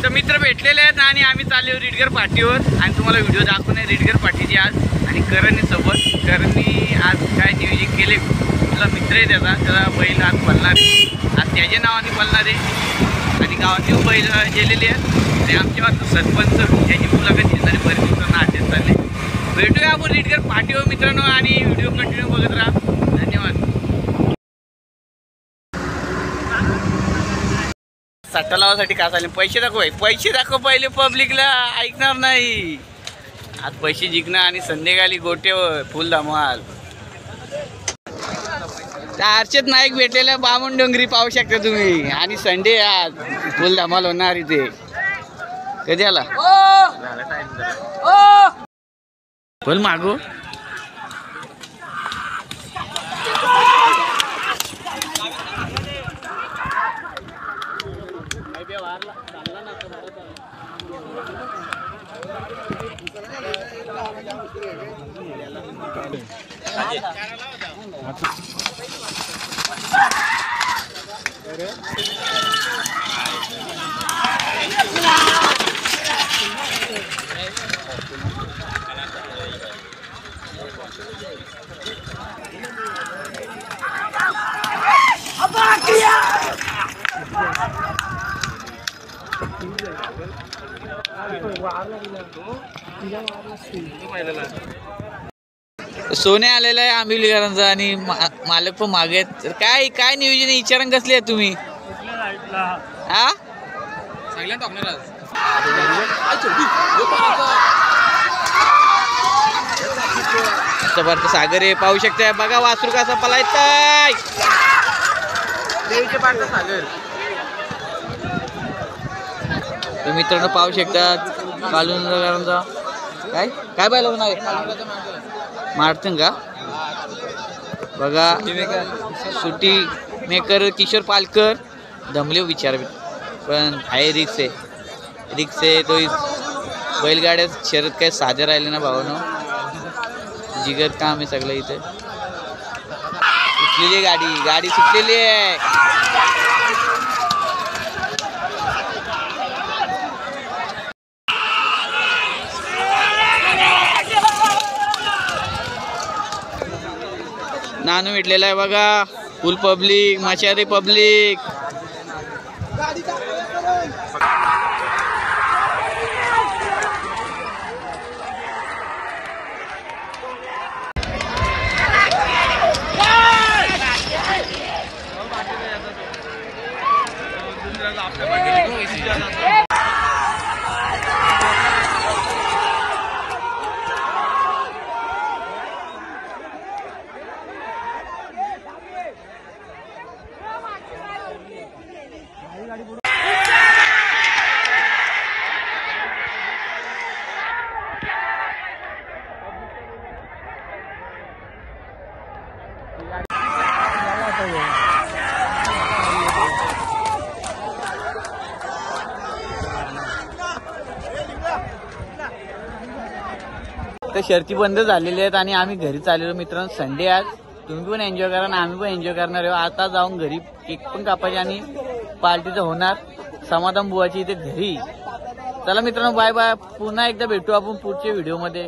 तर मित्र भेटलेले आहेत आणि आम्ही चाललो रिडगर पाठीवर आणि तुम्हाला व्हिडिओ दाखवून आहे रिडगर पाठीची आज आणि करणनी सोबत. करणनी आज काय नियोजन केले, तुला मित्र आहे त्याचा बैल आज पळणार आहे, आज त्याच्या नावाने पळणार आहे आणि गावातली बैल गेलेली आहेत आणि आमच्या सरपंच याची मुलाखत घेणारे बरेच मित्रांना आठवत चालले. भेटूया आपण रिडगर पाठीवर मित्रांनो आणि व्हिडिओ कंटिन्यू बघत राहा. धन्यवाद. सट्टा लावासाठी का चालले, पैसे दाखव, पैसे दाखव पहिले, पब्लिकला ऐकणार नाही. आज पैसे जिंकणं आणि संध्याकाळी गोट्यावर फुल धमाल. अर्चत नाईक भेटलेल्या बामण डोंगरी पाहू शकता तुम्ही आणि संडे आज फुल धमाल होणार इथे. कधी आला बोल मागो. सोने आलेला आहे आंबिवलीकरांचा आणि मालक पण मागे आहेत. काय काय नियोजन विचारण कसले आहे तुम्ही? हा सागर आहे पाहू शकताय. बघा वासरू कसा पलायचाय. तुम्ही मित्रांनो पाहू शकतात कालुंजकरांचा काय काय पाहिलं होणार मारतं का. बघा सुट्टी मेकर किशोर पालकर दमले विचार पण आहे. रिक्स आहे तो बैलगाड्या शर्यत काय साधे राहिले ना भावानं. जिगर काम आहे सगळं इथे. सुटलेली गाडी सुटलेली आहे. नानू भेटलेला आहे बघा. फुल पब्लिक, मशारी पब्लिक. तर शर्ती बंद झालेली आहेत आणि आम्ही घरी चाललेलो मित्रांनो. संडे आज तुम्ही पण एन्जॉय करा आणि आम्ही पण एन्जॉय करणार आहोत. आता जाऊन घरी केक पण कापायचे आणि पार्टीचं होणार समाधान बुवाची इथे घरी. चला मित्रांनो बाय बाय. पुन्हा एकदा भेटू आपण पुढच्या व्हिडिओमध्ये.